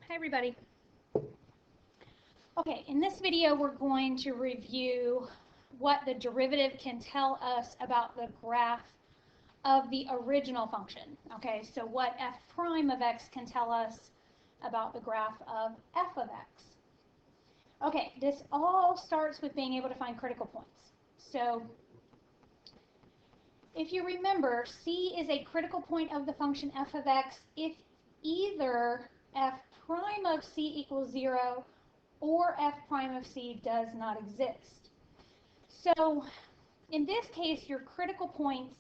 Hi everybody. Okay, in this video we're going to review what the derivative can tell us about the graph of the original function. Okay, so what f prime of x can tell us about the graph of f of x. Okay, this all starts with being able to find critical points. So if you remember, c is a critical point of the function f of x if either f prime of c equals 0 or f prime of c does not exist. So in this case, your critical points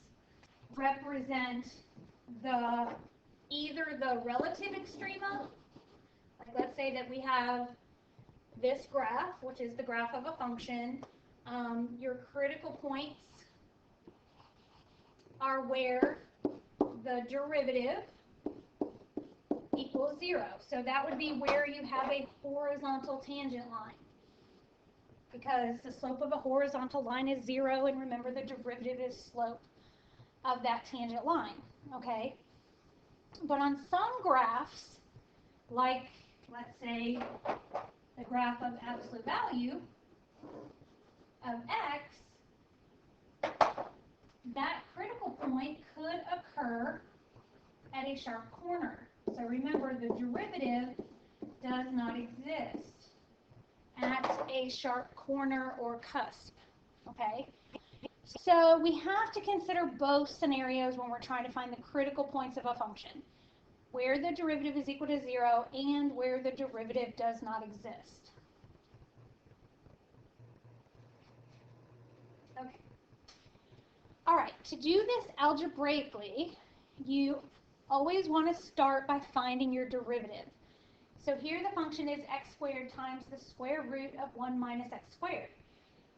represent either the relative extrema, like let's say that we have this graph, which is the graph of a function. Your critical points are where the derivative equals 0. So that would be where you have a horizontal tangent line, because the slope of a horizontal line is 0, and remember the derivative is slope of that tangent line, okay? But on some graphs, like let's say the graph of absolute value of x, that critical point could occur at a sharp corner. So remember, the derivative does not exist at a sharp corner or cusp, okay? So we have to consider both scenarios when we're trying to find the critical points of a function, where the derivative is equal to 0 and where the derivative does not exist. Okay. All right, to do this algebraically, you always want to start by finding your derivative. So here the function is x squared times the square root of 1 minus x squared.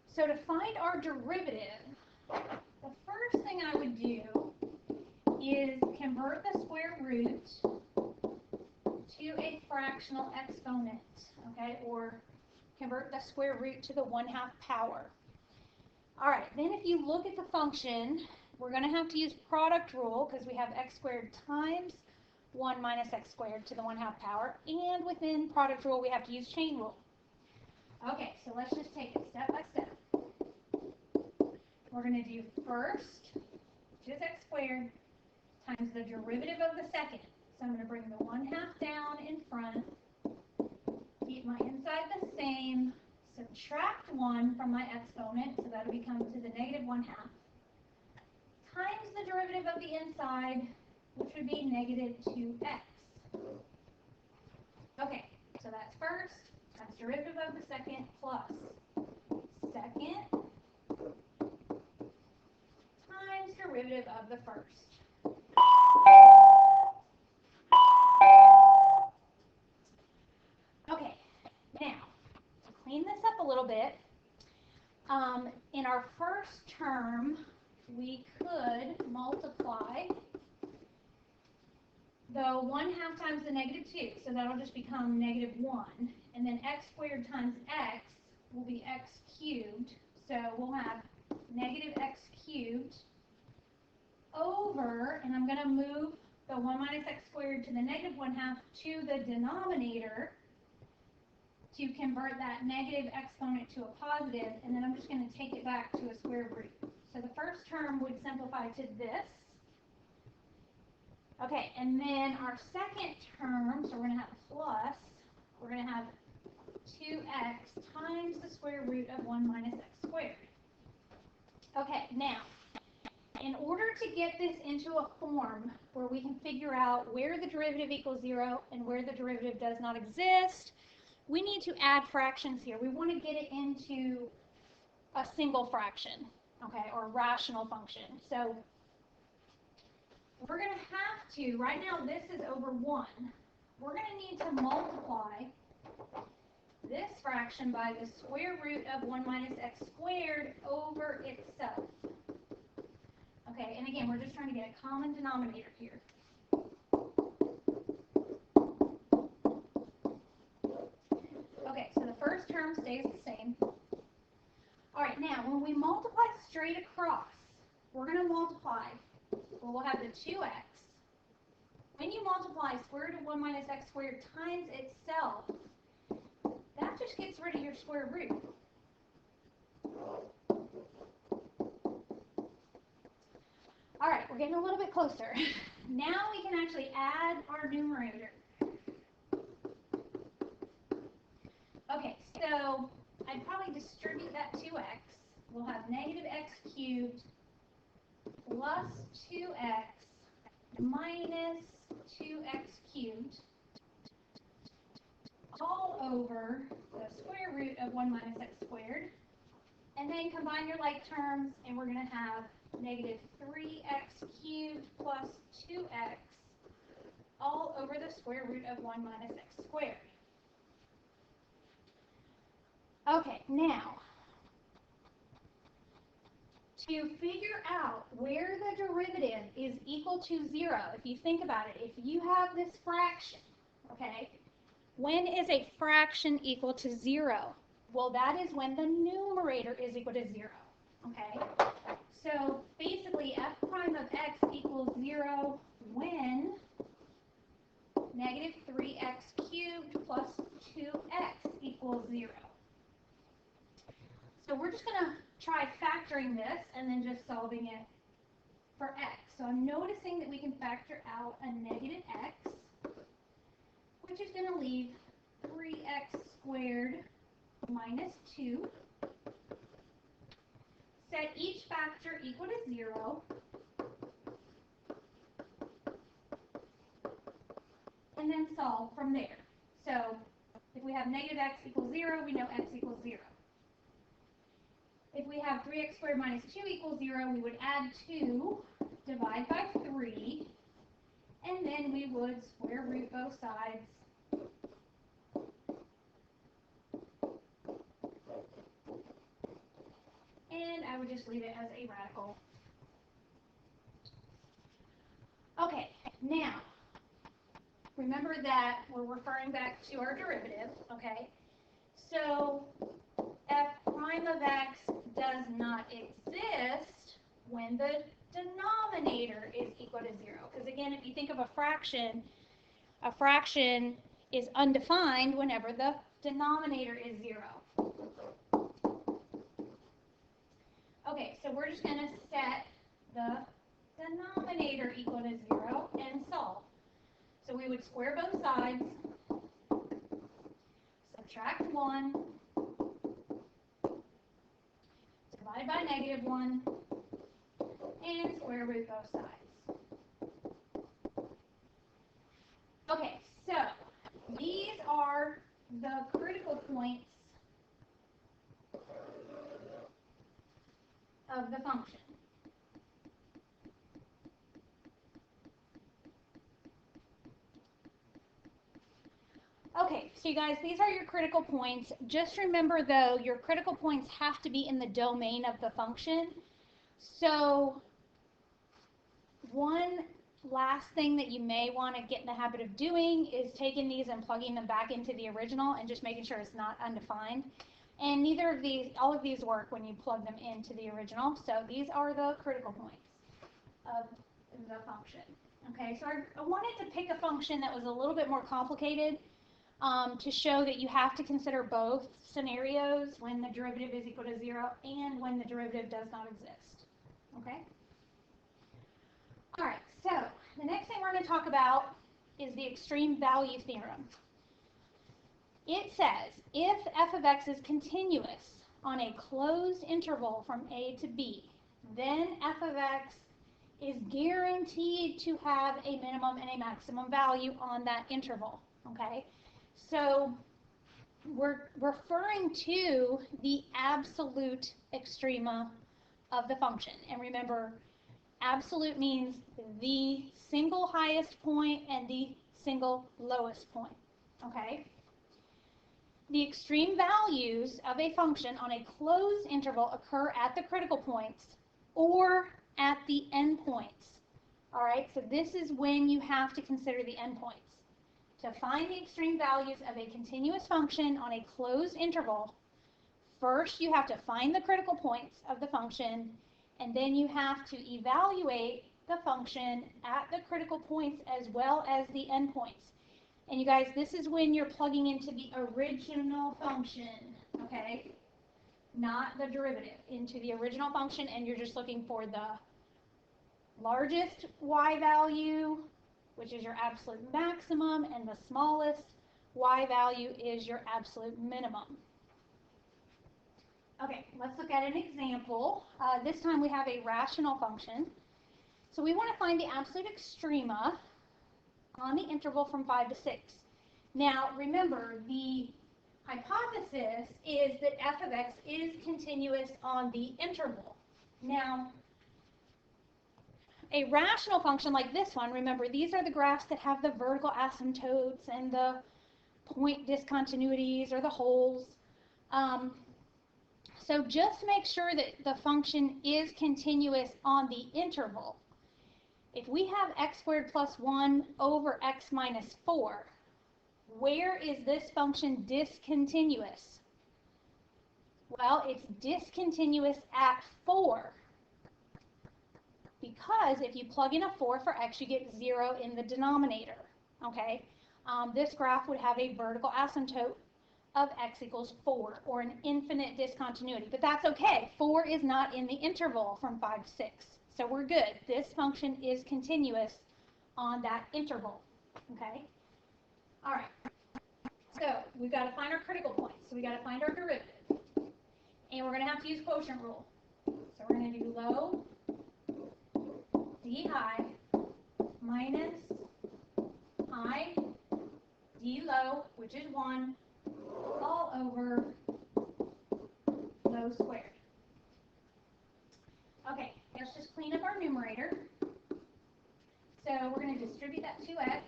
So to find our derivative, the first thing I would do is convert the square root to a fractional exponent, okay, or convert the square root to the 1/2 power. All right, then if you look at the function, we're going to have to use product rule because we have x squared times 1 minus x squared to the 1/2 power, and within product rule we have to use chain rule. Okay, so let's just take it step by step. We're going to do first, which is x squared, times the derivative of the second. So I'm going to bring the 1/2 down in front, keep my inside the same, subtract 1 from my exponent, so that'll become to the negative 1/2, times the derivative of the inside, which would be negative 2x. Okay, so that's first, times derivative of the second, plus second, times derivative of the first. Okay, now, to clean this up a little bit, in our first term, we could multiply the 1/2 times the negative 2, so that'll just become negative 1. And then x squared times x will be x cubed, so we'll have negative x cubed over, and I'm going to move the 1 minus x squared to the negative 1/2 to the denominator to convert that negative exponent to a positive, and then I'm just going to take it back to a square root. So the first term would simplify to this. Okay, and then our second term, so we're going to have plus, we're going to have 2x times the square root of 1 minus x squared. Okay, now, in order to get this into a form where we can figure out where the derivative equals 0 and where the derivative does not exist, we need to add fractions here. We want to get it into a single fraction, okay, or a rational function. So we're going to have to, right now this is over 1, we're going to need to multiply this fraction by the square root of 1 minus x squared over itself. Okay, and again, we're just trying to get a common denominator here. Okay, so the first term stays the same. All right, now when we multiply straight across, we're going to multiply, well, we'll have the 2x when you multiply square root of 1 minus x squared times itself, that just gets rid of your square root. All right, we're getting a little bit closer. Now we can actually add our numerator. Okay, so I'd probably distribute that 2x. We'll have negative x cubed plus 2x minus 2x cubed all over the square root of 1 minus x squared. And then combine your like terms, and we're going to have negative 3x cubed plus 2x all over the square root of 1 minus x squared. Okay, now, to figure out where the derivative is equal to 0, if you think about it, if you have this fraction, okay, when is a fraction equal to 0? Well, that is when the numerator is equal to 0, okay? So basically, f prime of x equals 0 when negative 3x cubed plus 2x equals 0. So we're just going to try factoring this and then just solving it for x. So I'm noticing that we can factor out a negative x, which is going to leave 3x squared minus 2. Set each factor equal to 0. And then solve from there. So if we have negative x equals 0, we know x equals 0. If we have 3x squared minus 2 equals 0, we would add 2, divide by 3, and then we would square root both sides. And I would just leave it as a radical. Okay, now, remember that we're referring back to our derivative, okay? So f prime of x does not exist when the denominator is equal to 0. Because again, if you think of a fraction is undefined whenever the denominator is 0. Okay, so we're just going to set the denominator equal to 0 and solve. So we would square both sides, subtract 1, divide by negative 1, and square root both sides. Okay, so these are the critical points of the function. Okay, so you guys, these are your critical points. Just remember, though, your critical points have to be in the domain of the function. So one last thing that you may want to get in the habit of doing is taking these and plugging them back into the original and just making sure it's not undefined. And neither of these, all of these work when you plug them into the original. So these are the critical points of the function. Okay, so I wanted to pick a function that was a little bit more complicated to show that you have to consider both scenarios when the derivative is equal to 0 and when the derivative does not exist. Okay? All right, so the next thing we're going to talk about is the extreme value theorem. It says, if f of x is continuous on a closed interval from a to b, then f of x is guaranteed to have a minimum and a maximum value on that interval, okay? So we're referring to the absolute extrema of the function. And remember, absolute means the single highest point and the single lowest point, okay? The extreme values of a function on a closed interval occur at the critical points or at the endpoints. All right, so this is when you have to consider the endpoints. To find the extreme values of a continuous function on a closed interval, first you have to find the critical points of the function, and then you have to evaluate the function at the critical points as well as the endpoints. And you guys, this is when you're plugging into the original function, okay? Not the derivative, into the original function, and you're just looking for the largest y value, which is your absolute maximum, and the smallest y value is your absolute minimum. Okay, let's look at an example. This time we have a rational function. So we want to find the absolute extrema on the interval from 5 to 6. Now, remember, the hypothesis is that f of x is continuous on the interval. Now, a rational function like this one, remember, these are the graphs that have the vertical asymptotes and the point discontinuities or the holes. So just make sure that the function is continuous on the interval. If we have x squared plus 1 over x minus 4, where is this function discontinuous? Well, it's discontinuous at 4. Because if you plug in a 4 for x, you get 0 in the denominator, okay? This graph would have a vertical asymptote of x equals 4, or an infinite discontinuity. But that's okay. 4 is not in the interval from 5 to 6. So we're good. This function is continuous on that interval, okay? All right. So we've got to find our critical points. So we've got to find our derivative. And we're going to have to use quotient rule. So we're going to do low d high minus high d low, which is 1, all over low squared. Okay, let's just clean up our numerator. So we're going to distribute that 2x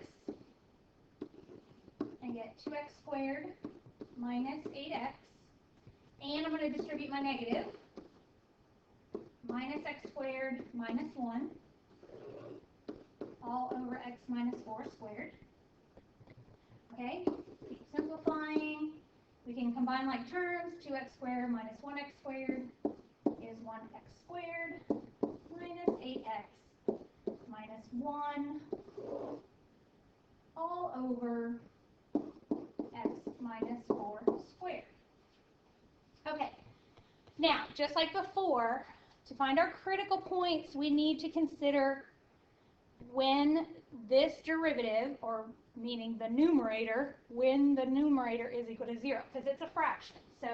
and get 2x squared minus 8x. And I'm going to distribute my negative. Minus x squared minus 1 all over x minus 4 squared. Okay, keep simplifying. We can combine like terms. 2x squared minus 1x squared is 1x squared minus 8x minus 1 all over x minus 4 squared. Okay, now just like before, to find our critical points, we need to consider when this derivative, or meaning the numerator, when the numerator is equal to 0, because it's a fraction. So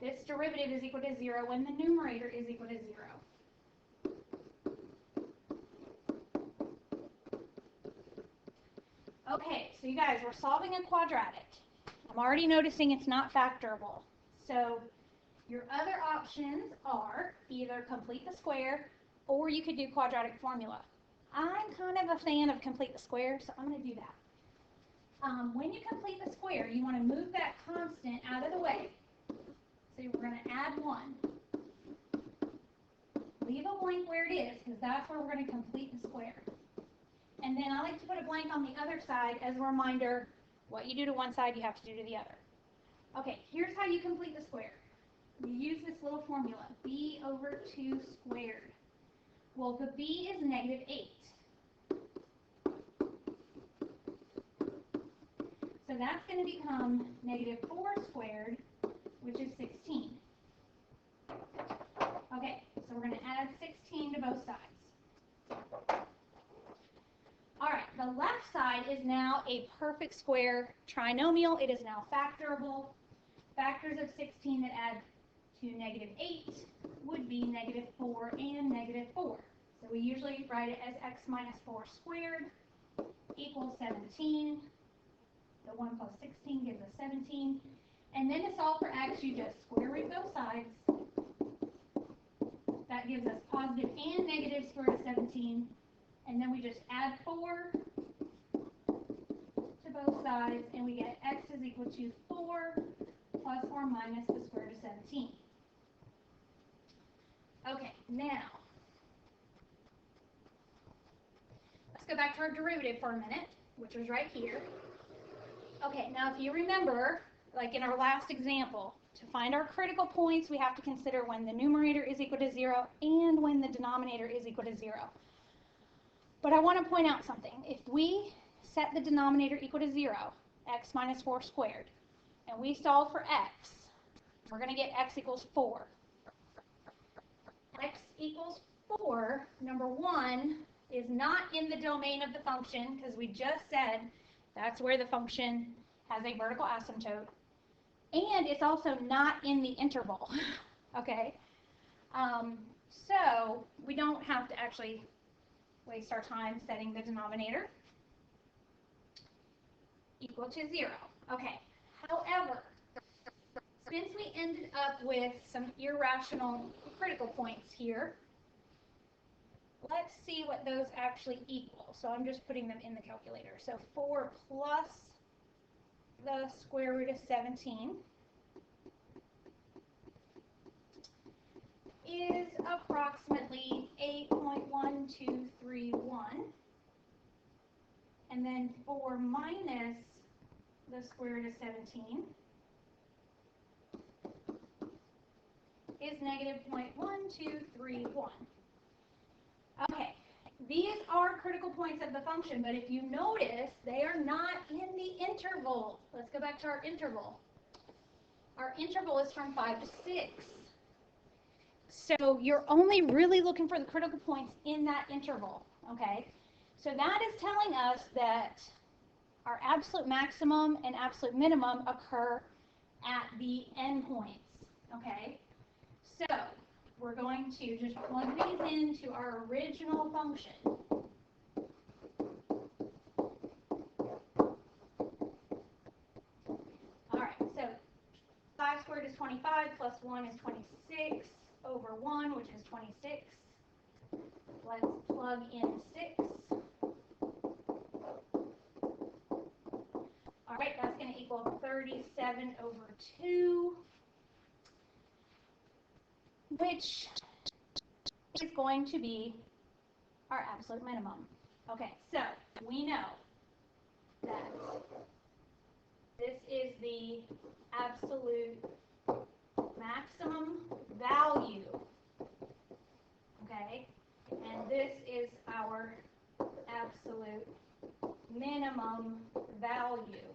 this derivative is equal to 0 when the numerator is equal to 0. Okay, so you guys, we're solving a quadratic. I'm already noticing it's not factorable. So your other options are either complete the square, or you could do quadratic formula. I'm kind of a fan of complete the square, so I'm going to do that. When you complete the square, you want to move that constant out of the way. So we're going to add 1. Leave a blank where it is, because that's where we're going to complete the square. And then I like to put a blank on the other side as a reminder, what you do to one side, you have to do to the other. Okay, here's how you complete the square. You use this little formula, b over 2 squared. Well, the b is negative 8. So that's going to become negative 4 squared, which is 16. Okay, so we're going to add 16 to both sides. All right, the left side is now a perfect square trinomial. It is now factorable. Factors of 16 that add to negative 8 would be negative 4 and negative 4. So we usually write it as x minus 4 squared equals 17. So 1 plus 16 gives us 17. And then to solve for x, you just square root both sides. That gives us positive and negative square root of 17. And then we just add 4 to both sides, and we get x is equal to 4 plus or minus the square root of 17. Okay, now, let's go back to our derivative for a minute, which was right here. Okay, now if you remember, like in our last example, to find our critical points, we have to consider when the numerator is equal to 0 and when the denominator is equal to 0. But I want to point out something. If we set the denominator equal to 0, x minus 4 squared, and we solve for x, we're going to get x equals 4. X equals 4, number 1, is not in the domain of the function because we just said that's where the function has a vertical asymptote. And it's also not in the interval, okay? So we don't have to actually waste our time setting the denominator equal to 0. Okay, however, since we ended up with some irrational critical points here, let's see what those actually equal. So I'm just putting them in the calculator. So 4 plus the square root of 17 is approximately 8.1231. And then 4 minus the square root of 17 is negative 0.1231. Okay, these are critical points of the function, but if you notice, they are not in the interval. Let's go back to our interval. Our interval is from 5 to 6. So you're only really looking for the critical points in that interval, okay? So that is telling us that our absolute maximum and absolute minimum occur at the endpoints, okay? So we're going to just plug these into our original function. All right, so 5 squared is 25, plus 1 is 26, over 1, which is 26. Let's plug in 6. All right, that's going to equal 37 over 2, which is going to be our absolute minimum. Okay, so we know that this is the absolute maximum value, okay, and this is our absolute minimum value.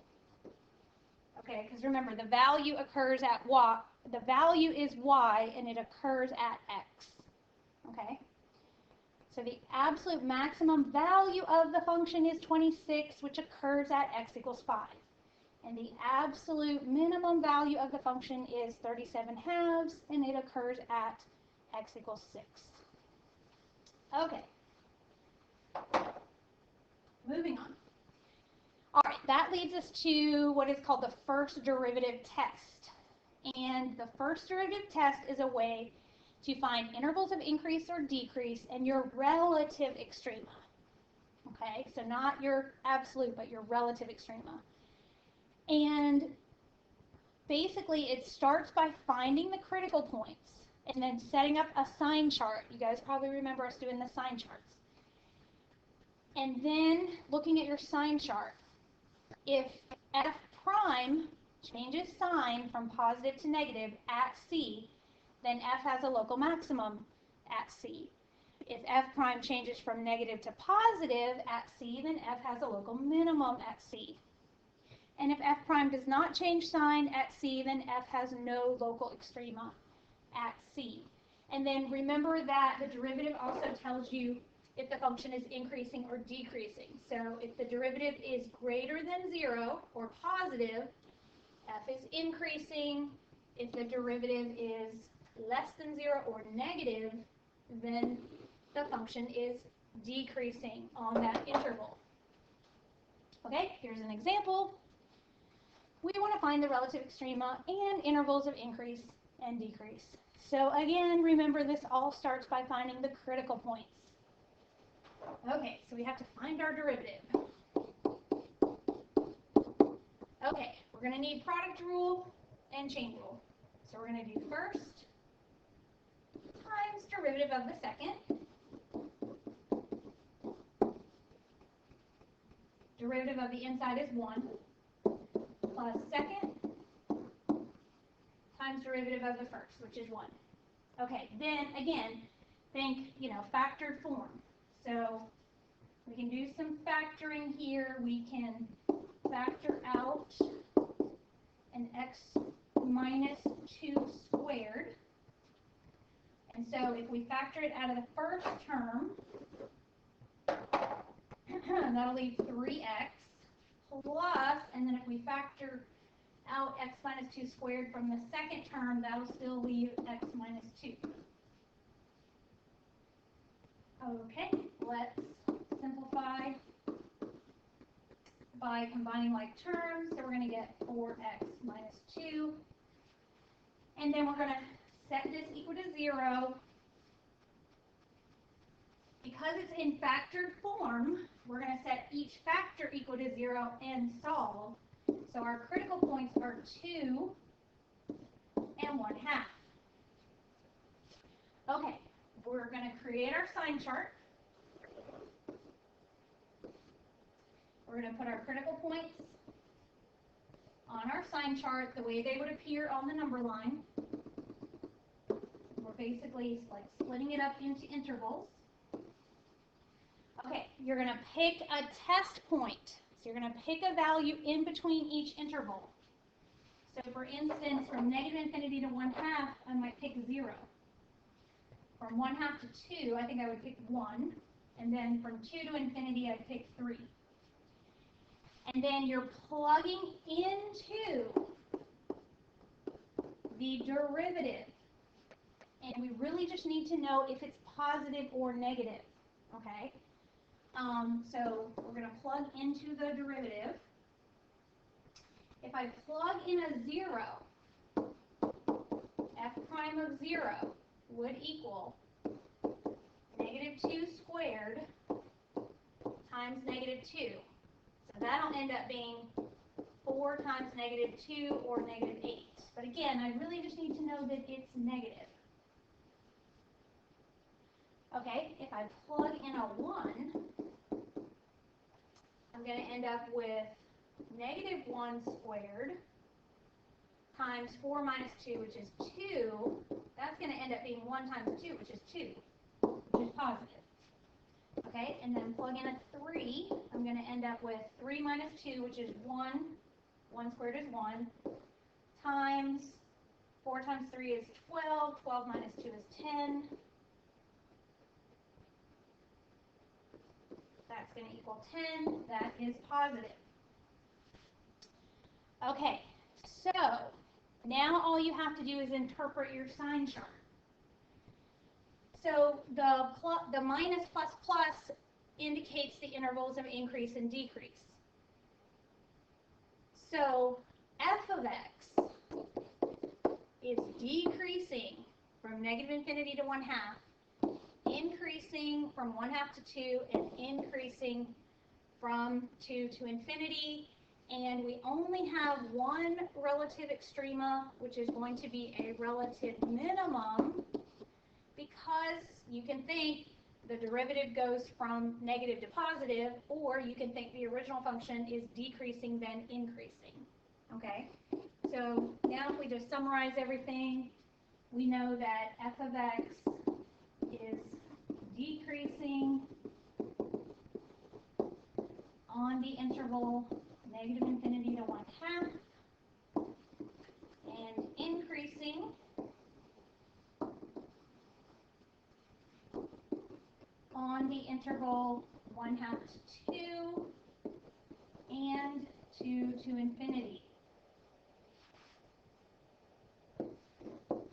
Okay, because remember, the value occurs at y, the value is y, and it occurs at x. Okay, so the absolute maximum value of the function is 26, which occurs at x equals 5. And the absolute minimum value of the function is 37 halves, and it occurs at x equals 6. Okay, moving on. All right, that leads us to what is called the first derivative test. And the first derivative test is a way to find intervals of increase or decrease and your relative extrema. Okay, so not your absolute, but your relative extrema. And basically, it starts by finding the critical points and then setting up a sign chart. You guys probably remember us doing the sign charts. And then looking at your sign chart. If f prime changes sign from positive to negative at C, then f has a local maximum at C. If f prime changes from negative to positive at C, then f has a local minimum at C. And if f prime does not change sign at C, then f has no local extrema at C. And then remember that the derivative also tells you if the function is increasing or decreasing. So if the derivative is greater than 0 or positive, f is increasing. If the derivative is less than 0 or negative, then the function is decreasing on that interval. Okay, here's an example. We want to find the relative extrema and intervals of increase and decrease. So again, remember this all starts by finding the critical points. Okay, so we have to find our derivative. Okay, we're going to need product rule and chain rule. So we're going to do first times derivative of the second. Derivative of the inside is 1 plus second times derivative of the first, which is 1. Okay, then again, think, factored form. So We can do some factoring here. We can factor out an x minus 2 squared. And so if we factor it out of the first term, that'll leave 3x plus, and then if we factor out x minus 2 squared from the second term, that'll still leave x minus 2. Okay, let's simplify by combining like terms. So we're going to get 4x minus 2. And then we're going to set this equal to 0. Because it's in factored form, we're going to set each factor equal to 0 and solve. So our critical points are 2 and 1/2. Okay, we're going to create our sign chart. We're going to put our critical points on our sign chart the way they would appear on the number line. We're basically like splitting it up into intervals. Okay, you're going to pick a test point. So you're going to pick a value in between each interval. So for instance, from negative infinity to 1/2, I might pick 0. From 1/2 to 2, I think I would pick 1. And then from 2 to infinity, I'd pick 3. And then you're plugging into the derivative. And we really just need to know if it's positive or negative, okay? So we're going to plug into the derivative. If I plug in a 0, f prime of 0 would equal negative 2 squared times negative 2. So that'll end up being 4 times negative 2 or negative 8. But again, I really just need to know that it's negative. Okay, if I plug in a 1, I'm going to end up with negative 1 squared times 4 minus 2, which is 2. That's going to end up being 1 times 2, which is 2, which is positive. Okay, and then plug in a 3. I'm going to end up with 3 minus 2, which is 1. 1 squared is 1. Times 4 times 3 is 12. 12 minus 2 is 10. That's going to equal 10. That is positive. Okay, so now all you have to do is interpret your sign chart. So the minus plus plus indicates the intervals of increase and decrease. So f of x is decreasing from negative infinity to 1/2, increasing from 1/2 to 2, and increasing from 2 to infinity. And we only have one relative extrema, which is going to be a relative minimum, because you can think the derivative goes from negative to positive, or you can think the original function is decreasing then increasing. Okay? So now if we just summarize everything, we know that f of x is decreasing on the interval negative infinity to 1/2 and increasing on the interval 1/2 to 2 and 2 to infinity.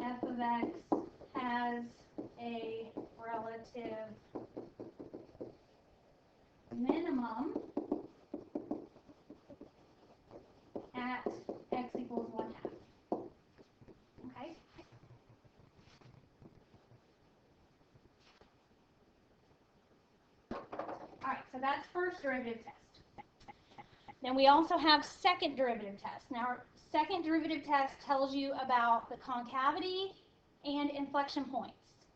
F of x has a relative minimum at x equals 1/2. Okay? All right, so that's first derivative test. Then we also have second derivative test. Now, our second derivative test tells you about the concavity and inflection points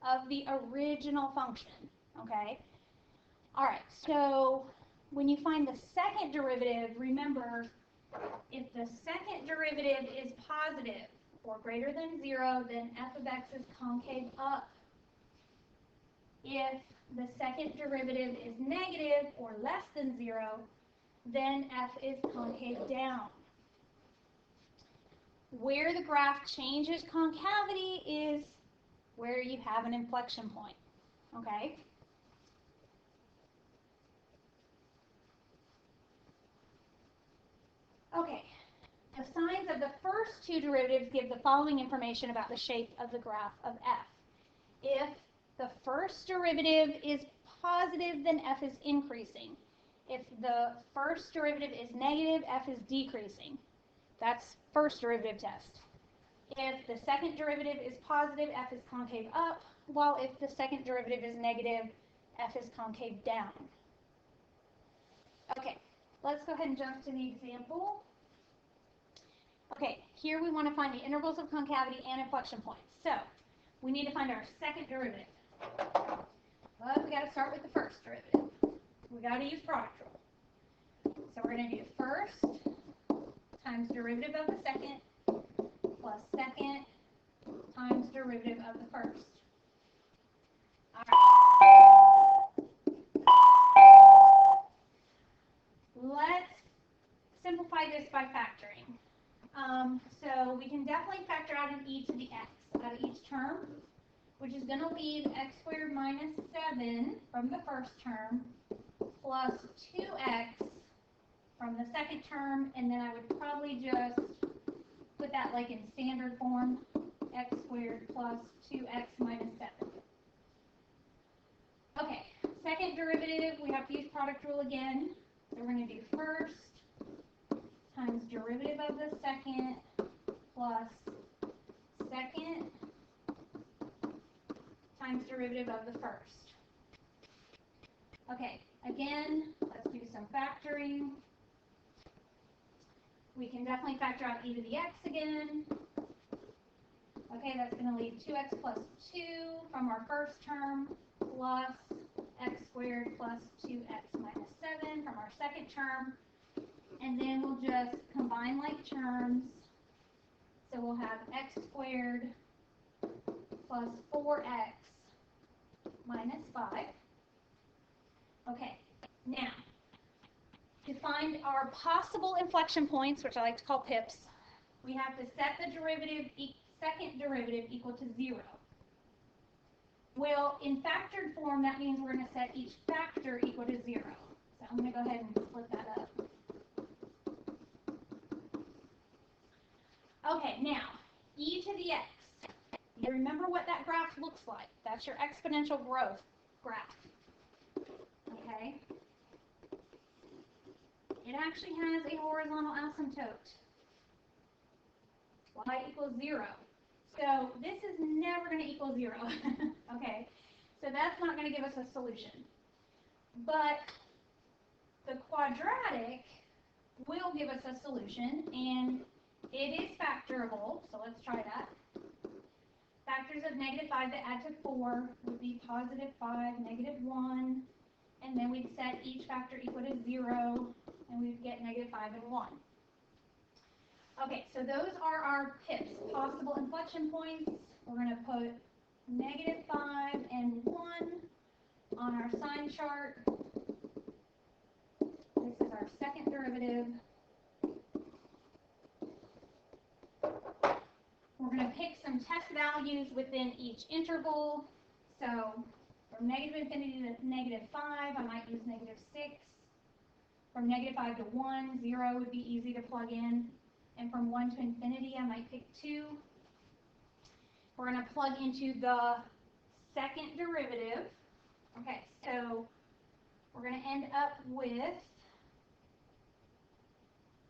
of the original function, okay? All right, so when you find the second derivative, remember, if the second derivative is positive or greater than 0, then f of x is concave up. If the second derivative is negative or less than 0, then f is concave down. Where the graph changes concavity is where you have an inflection point, okay? Okay, the signs of the first two derivatives give the following information about the shape of the graph of f. If the first derivative is positive, then f is increasing. If the first derivative is negative, f is decreasing. That's first derivative test. If the second derivative is positive, f is concave up, while if the second derivative is negative, f is concave down. Okay, let's go ahead and jump to the example. Okay, here we want to find the intervals of concavity and inflection points. So, we need to find our second derivative. But we got to start with the first derivative. We got to use product rule. So we're going to do first times derivative of the second plus second times derivative of the first. All right. Let's simplify this by factoring. So we can definitely factor out an e to the x out of each term, which is going to leave x squared minus 7 from the first term plus 2x from the second term, and then I would probably just put that like in standard form, x squared plus 2x minus 7. Okay, second derivative, we have to use product rule again. So we're going to do first times derivative of the second plus second times derivative of the first. Okay, again, let's do some factoring. We can definitely factor out e to the x again. Okay, that's going to leave 2x plus 2 from our first term plus x squared plus 2x minus 7 from our second term. And then we'll just combine like terms. So we'll have x squared plus 4x minus 5. Okay, now, to find our possible inflection points, which I like to call pips, we have to set the second derivative equal to 0. Well, in factored form, that means we're going to set each factor equal to 0. So I'm going to go ahead and split that up. Okay, now, e to the x. You remember what that graph looks like. That's your exponential growth graph. Okay? It actually has a horizontal asymptote. Y equals 0. So this is never going to equal 0. Okay? So that's not going to give us a solution. But the quadratic will give us a solution, and it is factorable, so let's try that. Factors of negative 5 that add to 4 would be positive 5, negative 1, and then we'd set each factor equal to 0, and we'd get negative 5 and 1. Okay, so those are our pips, possible inflection points. We're going to put negative 5 and 1 on our sign chart. This is our second derivative. We're going to pick some test values within each interval. So from negative infinity to negative 5, I might use negative 6. From negative 5 to 1, 0 would be easy to plug in. And from 1 to infinity, I might pick 2. We're going to plug into the second derivative. Okay, so we're going to end up with,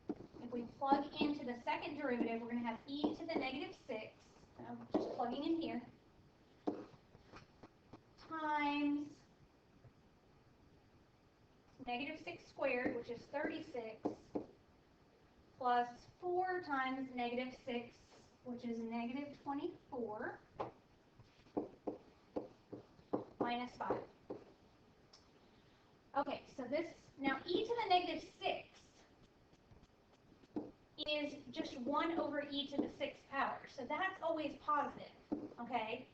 if we plug into the second derivative, we're going to have e to the negative 6, so just plugging in here, times negative 6 squared, which is 36, plus 4 times negative 6, which is negative 24, minus 5. Okay, so this, now e to the negative 6 is just 1 over e to the 6th power, so that's always positive, okay?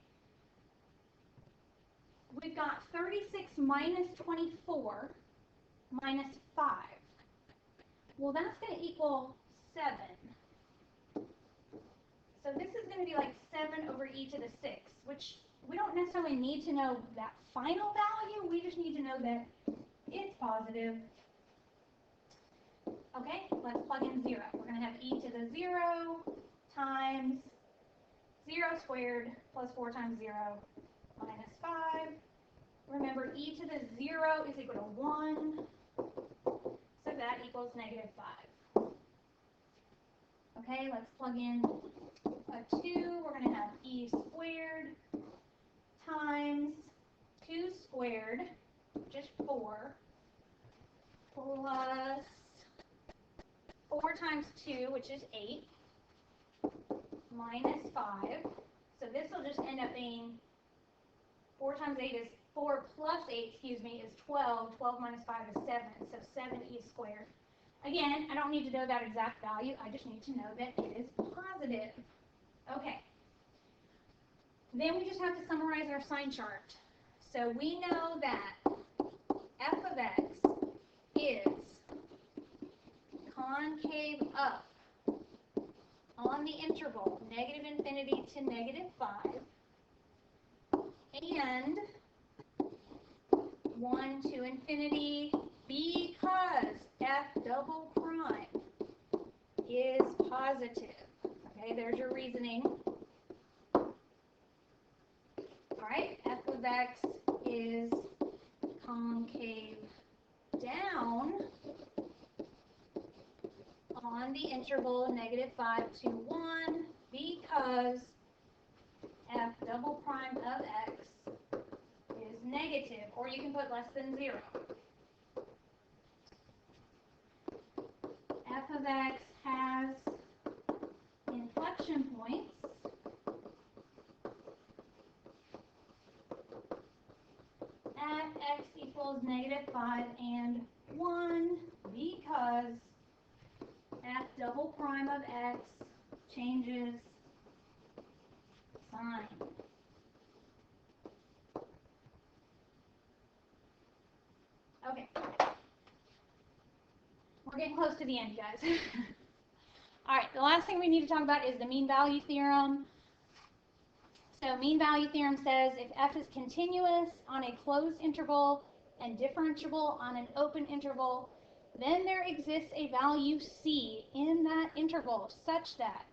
we've got 36 minus 24 minus 5. Well, that's going to equal 7. So this is going to be like 7 over e to the 6, which we don't necessarily need to know that final value. We just need to know that it's positive. Okay, let's plug in 0. We're going to have e to the 0 times 0 squared plus 4 times 0 minus 5. Remember, e to the 0 is equal to 1, so that equals negative 5. Okay, let's plug in a 2. We're going to have e squared times 2 squared, which is 4, plus 4 times 2, which is 8, minus 5. So this will just end up being 4 times 8 is 4 plus 8, excuse me, is 12. 12 minus 5 is 7, so 7e squared. Again, I don't need to know that exact value. I just need to know that it is positive. Okay. Then we just have to summarize our sign chart. So we know that f of x is concave up on the interval negative infinity to negative 5 and 1 to infinity because f double prime is positive. Okay, there's your reasoning. All right, f of x is concave down on the interval negative 5 to 1 because f double prime of x is negative, or you can put less than 0. F of x has inflection points at x equals negative 5 and 1 because f double prime of x changes sign. Okay. We're getting close to the end, guys. All right, the last thing we need to talk about is the mean value theorem. So mean value theorem says if f is continuous on a closed interval and differentiable on an open interval, then there exists a value c in that interval such that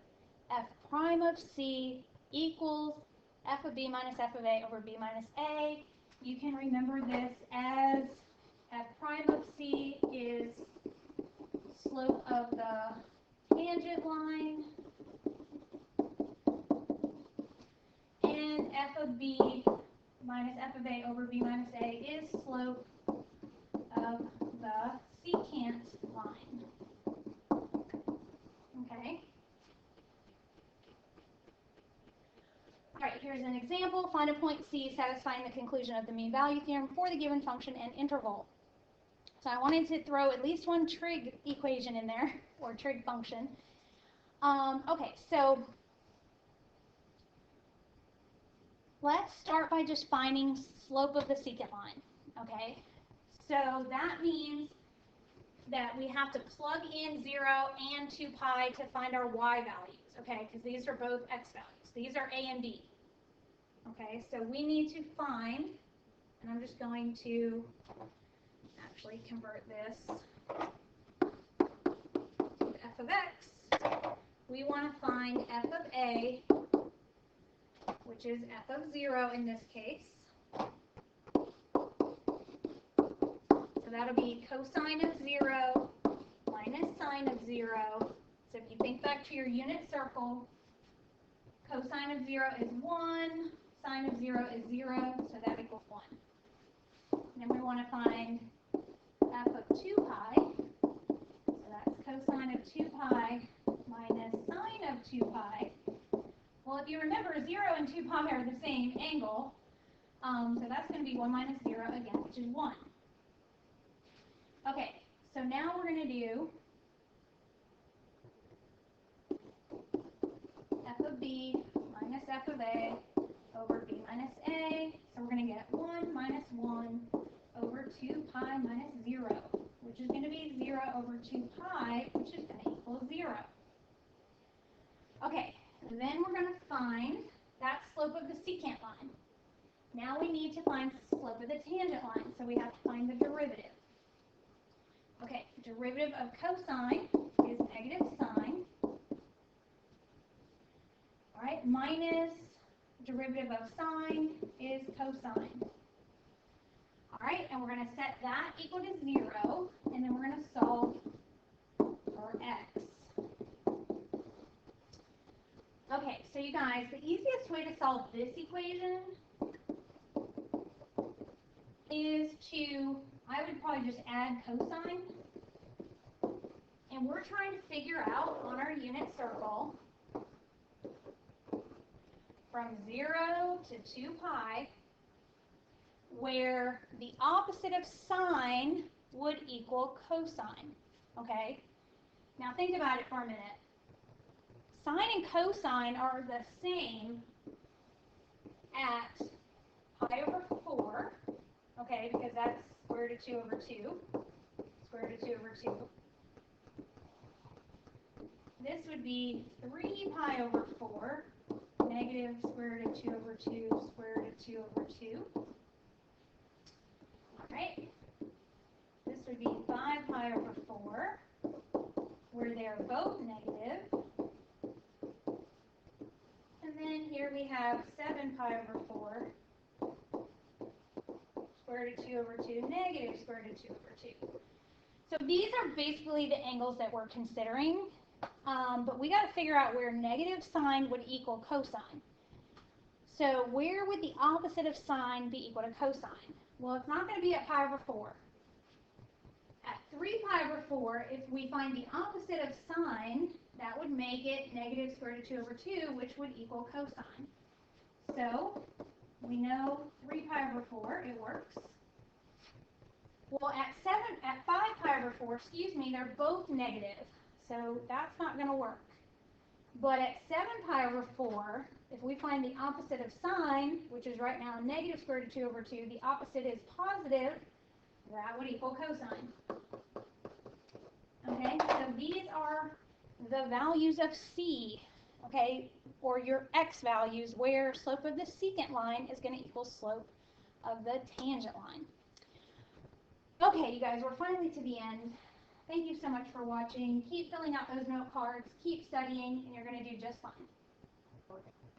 f prime of c equals f of b minus f of a over b minus a. You can remember this as f prime of c is slope of the tangent line, and f of b minus f of a over b minus a is slope of the secant line. Okay. All right, here's an example. Find a point C satisfying the conclusion of the mean value theorem for the given function and interval. So I wanted to throw at least one trig equation in there, or trig function. Okay, so let's start by just finding slope of the secant line, okay? So that means that we have to plug in 0 and 2 pi to find our y values, okay? Because these are both x values. These are a and b, okay? So we need to find, and I'm just going to actually convert this to f of x. We want to find f of a, which is f of 0 in this case. So that'll be cosine of 0 minus sine of 0. So if you think back to your unit circle, cosine of 0 is 1, sine of 0 is 0, so that equals 1. And then we want to find f of 2 pi, so that's cosine of 2 pi minus sine of 2 pi. Well, if you remember, 0 and 2 pi are the same angle, so that's going to be 1 minus 0 again, which is 1. Okay, so now we're going to do f of b minus f of a over b minus a. So we're going to get 1 minus 1 over 2 pi minus 0, which is going to be 0 over 2 pi, which is going to equal 0. Okay, then we're going to find that slope of the secant line. Now we need to find the slope of the tangent line, so we have to find the derivative. Okay, derivative of cosine is negative sine, all right, minus derivative of sine is cosine. All right, and we're going to set that equal to 0, and then we're going to solve for x. Okay, so you guys, the easiest way to solve this equation is to, I would probably just add cosine. And we're trying to figure out on our unit circle from 0 to 2 pi where the opposite of sine would equal cosine, okay? Now think about it for a minute. Sine and cosine are the same at pi over 4, okay, because that's square root of 2 over 2, square root of 2 over 2. This would be 3 pi over 4, negative square root of 2 over 2, square root of 2 over 2. All right. This would be 5 pi over 4, where they are both negative. And then here we have 7 pi over 4, square root of 2 over 2, negative square root of 2 over 2. So these are basically the angles that we're considering. But we got to figure out where negative sine would equal cosine. So where would the opposite of sine be equal to cosine? Well, it's not going to be at pi over 4. At 3 pi over 4, if we find the opposite of sine, that would make it negative square root of 2 over 2, which would equal cosine. So we know 3 pi over 4, it works. Well, at 5 pi over 4, excuse me, they're both negative. So that's not going to work. But at 7 pi over 4, if we find the opposite of sine, which is right now negative square root of 2 over 2, the opposite is positive, that would equal cosine. Okay, so these are the values of C, okay, or your x values, where slope of the secant line is going to equal slope of the tangent line. Okay, you guys, we're finally to the end. Thank you so much for watching. Keep filling out those note cards, keep studying, and you're going to do just fine.